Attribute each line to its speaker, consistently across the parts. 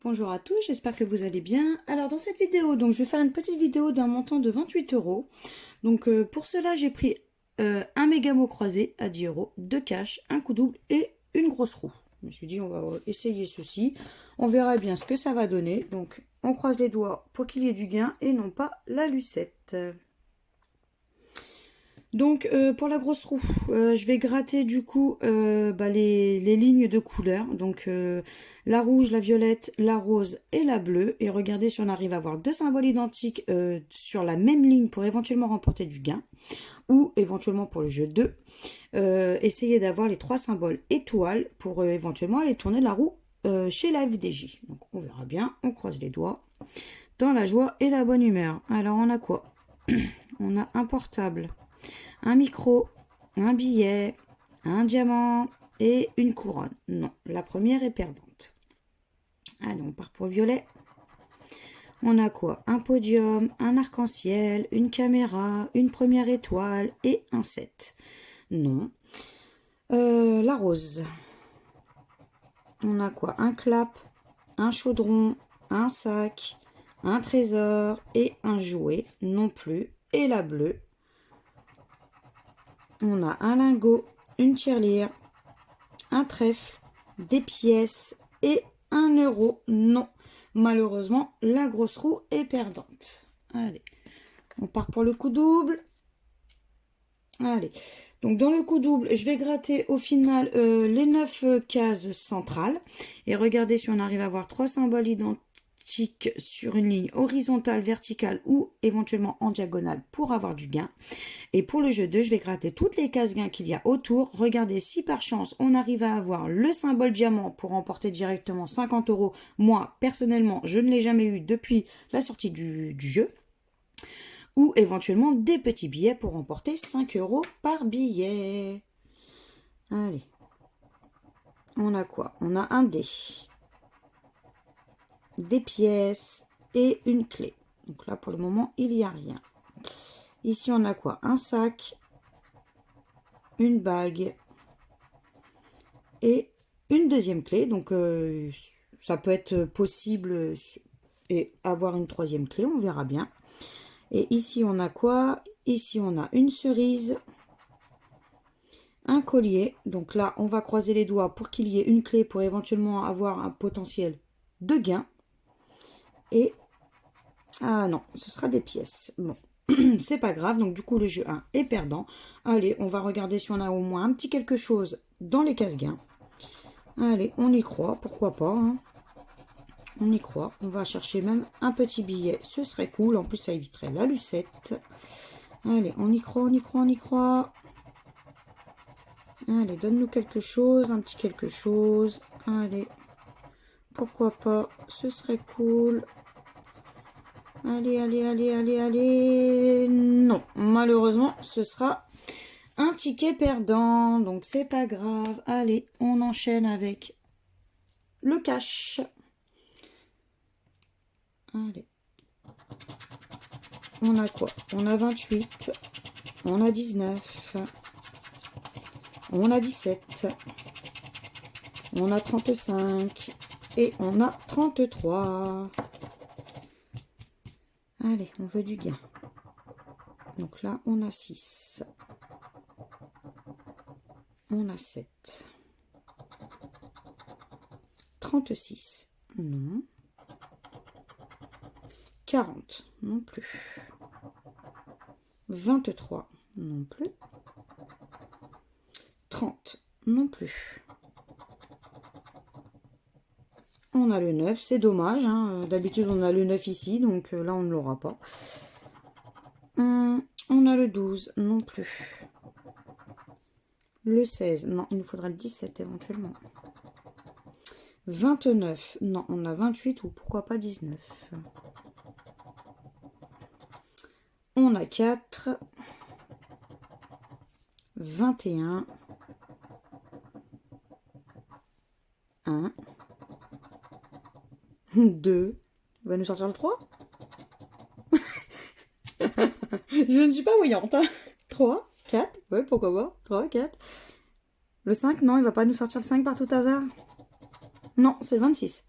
Speaker 1: Bonjour à tous, j'espère que vous allez bien. Alors dans cette vidéo, je vais faire une petite vidéo d'un montant de 28 euros. Pour cela, j'ai pris un méga-mot croisé à 10 euros, deux cash, un coup double et une grosse roue. Je me suis dit on va essayer ceci, on verra bien ce que ça va donner. Donc on croise les doigts pour qu'il y ait du gain et non pas la lucette. Pour la grosse roue, je vais gratter du coup les lignes de couleurs. La rouge, la violette, la rose et la bleue. Et regardez si on arrive à avoir deux symboles identiques sur la même ligne pour éventuellement remporter du gain. Ou éventuellement pour le jeu 2, essayez d'avoir les trois symboles étoiles pour éventuellement aller tourner la roue chez la FDJ. Donc on verra bien, on croise les doigts. Dans la joie et la bonne humeur. Alors on a quoi? On a un portable, un micro, un billet, un diamant et une couronne. Non, la première est perdante. Allez, on part pour violet. On a quoi? Un podium, un arc-en-ciel, une caméra, une première étoile et un 7. Non. La rose. On a quoi? Un clap, un chaudron, un sac, un trésor et un jouet. Non plus. Et la bleue. On a un lingot, une tirelire, un trèfle, des pièces et 1 euro. Non, malheureusement, la grosse roue est perdante. Allez, on part pour le coup double. Allez, donc dans le coup double, je vais gratter au final les 9 cases centrales. Et regardez si on arrive à avoir trois symboles identiques sur une ligne horizontale, verticale ou éventuellement en diagonale pour avoir du gain. Et pour le jeu 2, je vais gratter toutes les cases gains qu'il y a autour. Regardez si par chance on arrive à avoir le symbole diamant pour remporter directement 50 euros. Moi, personnellement, je ne l'ai jamais eu depuis la sortie du jeu. Ou éventuellement des petits billets pour remporter 5 euros par billet. Allez. On a quoi? On a un dé, des pièces et une clé. Donc là, pour le moment, il n'y a rien. Ici, on a quoi? Un sac, une bague et une deuxième clé. Donc, ça peut être possible et avoir une troisième clé. On verra bien. Et ici, on a quoi? Ici, on a une cerise, un collier. Donc là, on va croiser les doigts pour qu'il y ait une clé pour éventuellement avoir un potentiel de gain. Et, ah non, ce sera des pièces. Bon. C'est pas grave, donc du coup le jeu 1 est perdant. Allez, on va regarder si on a au moins un petit quelque chose dans les cases gains. Allez, on y croit, pourquoi pas, hein. On y croit, on va chercher même un petit billet, ce serait cool, en plus ça éviterait la lucette. Allez, on y croit, on y croit, on y croit. Allez, donne-nous quelque chose, un petit quelque chose. Allez, pourquoi pas, ce serait cool. Allez, allez, allez, allez, allez. Non, malheureusement, ce sera un ticket perdant. Donc, c'est pas grave. Allez, on enchaîne avec le cash. Allez. On a quoi? On a 28. On a 19. On a 17. On a 35. Et on a 33. Allez, on veut du gain. Donc là, on a 6. On a 7. 36. Non. 40. Non plus. 23. Non plus. 30. Non plus. On a le 9. C'est dommage. Hein. D'habitude, on a le 9 ici. Donc là, on ne l'aura pas. On a le 12. Non plus. Le 16. Non, il nous faudra le 17 éventuellement. 29. Non, on a 28 ou pourquoi pas 19. On a 4. 21. 1. 2. Il va nous sortir le 3. Je ne suis pas voyante. 3, 4. Ouais, pourquoi pas. 3, 4. Le 5, non, il va pas nous sortir le 5 par tout hasard. Non, c'est le 26.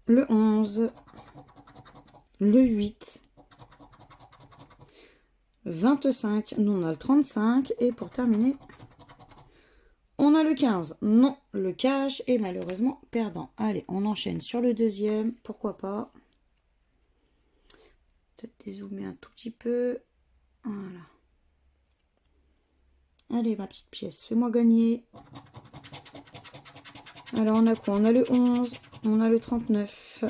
Speaker 1: le 11, le 8, 25, nous on a le 35, et pour terminer, on a le 15. Non, le cash est malheureusement perdant. Allez, on enchaîne sur le deuxième, pourquoi pas. Peut-être dézoomer un tout petit peu. Voilà. Allez, ma petite pièce, fais-moi gagner. Alors, on a quoi? On a le 11, on a le 39,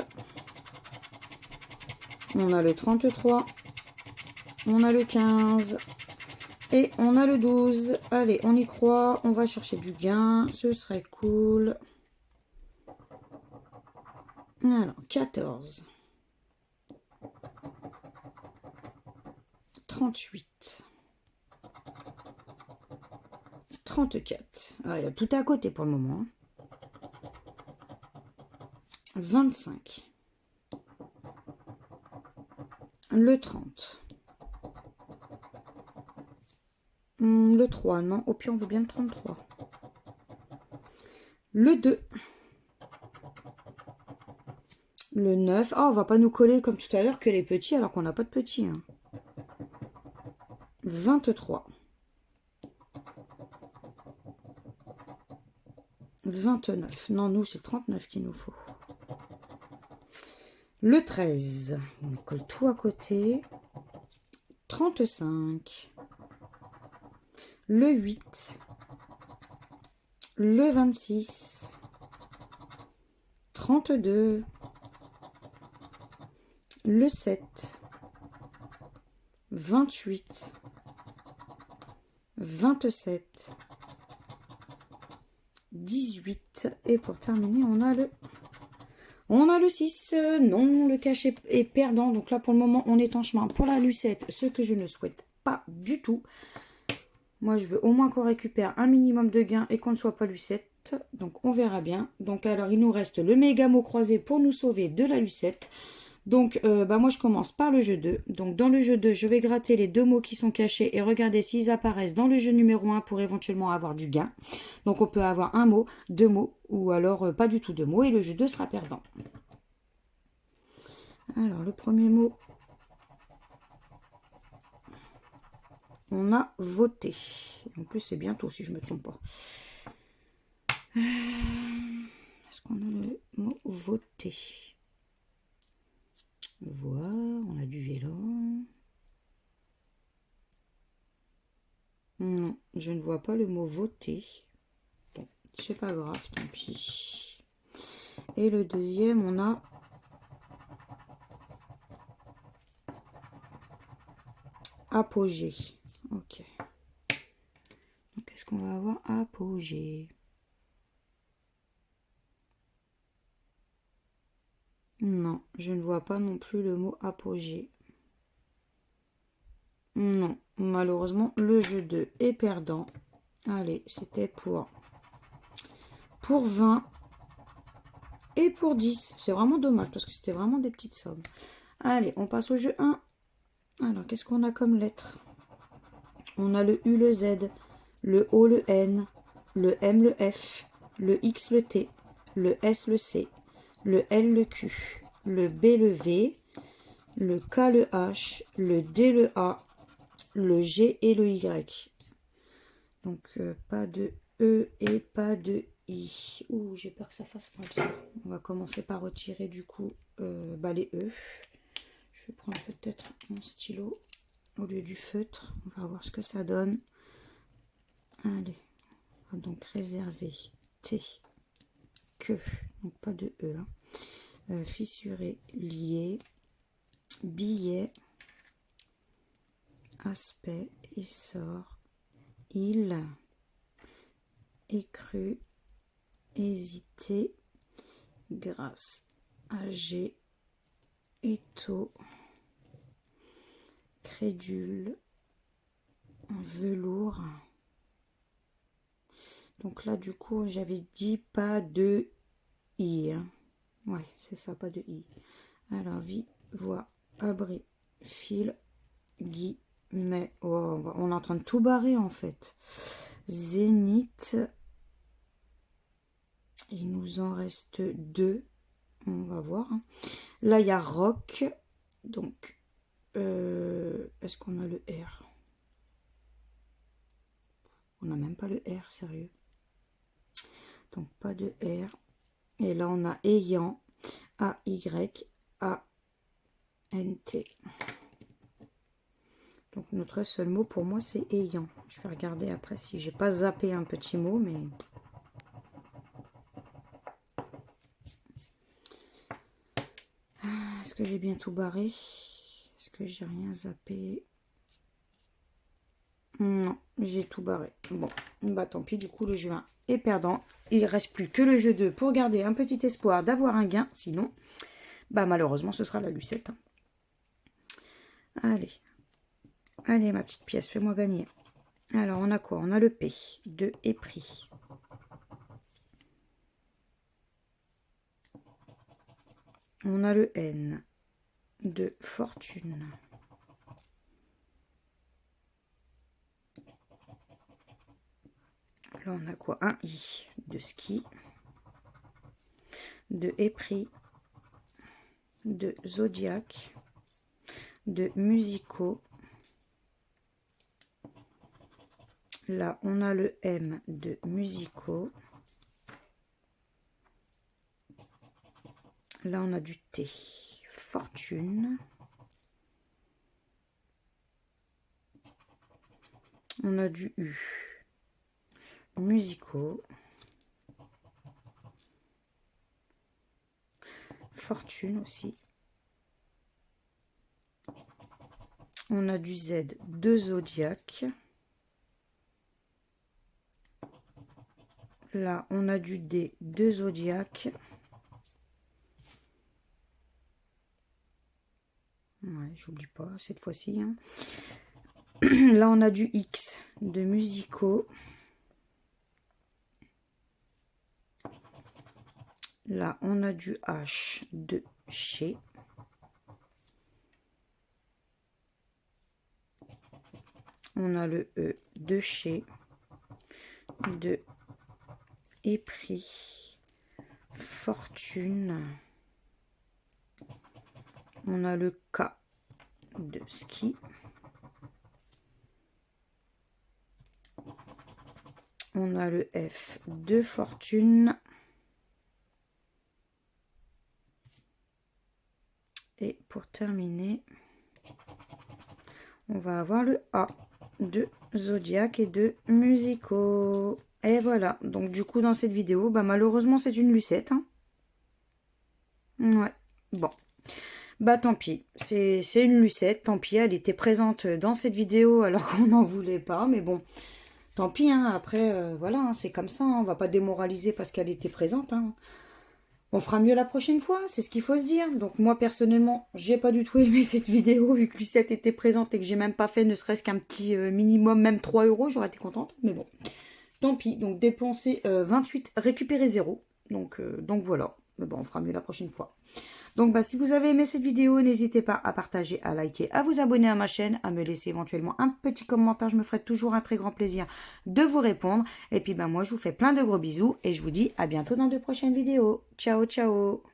Speaker 1: on a le 33, on a le 15 et on a le 12. Allez, on y croit, on va chercher du gain, ce serait cool. Alors, 14, 38, 34. Ah, il y a tout à côté pour le moment. 25, le 30, le 3, non, au pire on veut bien le 33, le 2, le 9, ah, on va pas nous coller comme tout à l'heure que les petits alors qu'on n'a pas de petits, hein. 23, 29, non, nous c'est le 39 qu'il nous faut, le 13, on colle tout à côté, 35, le 8, le 26, 32, le 7, 28, 27, 18, et pour terminer on a le 6. Non, le cash est perdant, donc là pour le moment on est en chemin pour la lucette, ce que je ne souhaite pas du tout. Moi je veux au moins qu'on récupère un minimum de gains et qu'on ne soit pas lucette, donc on verra bien. Donc alors il nous reste le méga mot croisé pour nous sauver de la lucette. Donc moi je commence par le jeu 2. Donc dans le jeu 2, je vais gratter les deux mots qui sont cachés et regarder s'ils apparaissent dans le jeu numéro 1 pour éventuellement avoir du gain. Donc on peut avoir un mot, deux mots ou alors pas du tout de mots et le jeu 2 sera perdant. Alors le premier mot, on a voté. En plus c'est bientôt si je ne me trompe pas. Est-ce qu'on a le mot voter? Voir, on a du vélo. Non, je ne vois pas le mot voter. Bon, c'est pas grave, tant pis. Et le deuxième, on a apogée. Ok. Donc, est-ce qu'on va avoir apogée? Non, je ne vois pas non plus le mot apogée. Non, malheureusement, le jeu 2 est perdant. Allez, c'était pour 20 et pour 10. C'est vraiment dommage parce que c'était vraiment des petites sommes. Allez, on passe au jeu 1. Alors, qu'est-ce qu'on a comme lettres? On a le U, le Z, le O, le N, le M, le F, le X, le T, le S, le C, le L, le Q, le B, le V, le K, le H, le D, le A, le G et le Y. Donc, pas de E et pas de I. Ouh, j'ai peur que ça fasse mal ça. On va commencer par retirer du coup les E. Je vais prendre peut-être mon stylo au lieu du feutre. On va voir ce que ça donne. Allez, on va donc réserver T, que, donc pas de E. Hein. Fissuré, lié, billet, aspect, essor, il, écru, hésiter, grâce, âgé, étau, crédule, velours. Donc là, du coup, j'avais dit pas de I. Hein. Ouais, c'est ça, pas de I. Alors, vie, voix, abri, fil, guillemets. Oh, on est en train de tout barrer, en fait. Zénith. Il nous en reste 2. On va voir. Hein. Là, il y a rock. Donc, est-ce qu'on a le R? On n'a même pas le R, sérieux. Donc, pas de R. Et là, on a ayant. A-Y-A-N-T. Donc, notre seul mot pour moi, c'est ayant. Je vais regarder après si j'ai pas zappé un petit mot, mais... Est-ce que j'ai bien tout barré? Est-ce que j'ai rien zappé? Non, j'ai tout barré. Bon, bah tant pis, du coup, le jeu 1 est perdant. Il ne reste plus que le jeu 2 pour garder un petit espoir d'avoir un gain. Sinon, bah malheureusement, ce sera la lucette. Allez. Allez, ma petite pièce, fais-moi gagner. Alors, on a quoi? On a le P de épris. On a le N de fortune. Là, on a quoi? Un I de ski, de épris, de zodiaque, de musicaux. Là, on a le M de musicaux. Là, on a du T, fortune. On a du U, musicaux. Fortune aussi. On a du Z de zodiaque. Là, on a du D de zodiaque. Ouais, j'oublie pas cette fois-ci. Hein. Là, on a du X de musicaux. Là, on a du H de chez. On a le E de chez, de épris, fortune. On a le K de ski. On a le F de fortune. Et pour terminer, on va avoir le A de zodiaque et de musicaux. Et voilà, donc du coup dans cette vidéo, bah malheureusement c'est une lucette. Hein. Ouais, bon. Bah tant pis, c'est une lucette, tant pis, elle était présente dans cette vidéo alors qu'on n'en voulait pas, mais bon, tant pis, hein, après, voilà, hein, c'est comme ça, hein, on va pas démoraliser parce qu'elle était présente. Hein. On fera mieux la prochaine fois, c'est ce qu'il faut se dire. Donc moi personnellement, j'ai pas du tout aimé cette vidéo vu que Lucette était présente et que j'ai même pas fait ne serait-ce qu'un petit minimum, même 3 €, j'aurais été contente. Mais bon, tant pis. Donc dépenser 28, récupérer 0. Donc voilà, mais bon, on fera mieux la prochaine fois. Donc bah, si vous avez aimé cette vidéo, n'hésitez pas à partager, à liker, à vous abonner à ma chaîne, à me laisser éventuellement un petit commentaire. Je me ferai toujours un très grand plaisir de vous répondre. Et puis bah, moi, je vous fais plein de gros bisous et je vous dis à bientôt dans de prochaines vidéos. Ciao, ciao!